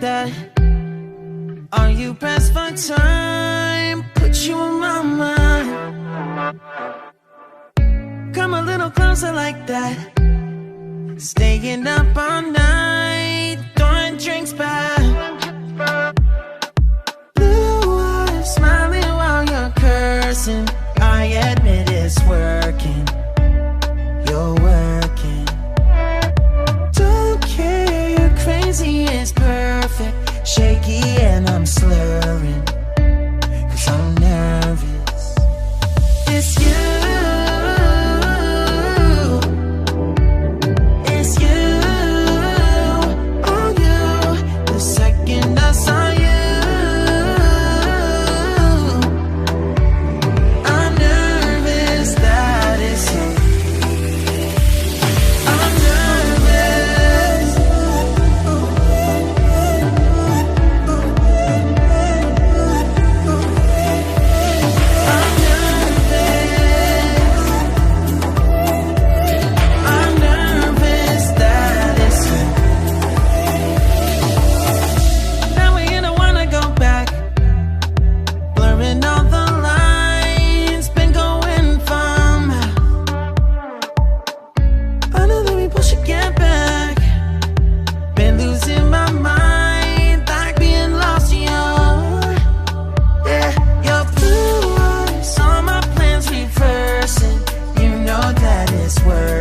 that? Are you pressed for time? Put you in my mind. Come a little closer like that. Staying up all night, throwing drinks back. Blue eyes smiling while you're cursing. I admit it's working. You're working. Don't care, you're crazy, it's perfect. Shaky and I'm slurring, 'cause I'm nervous. It's you. Word.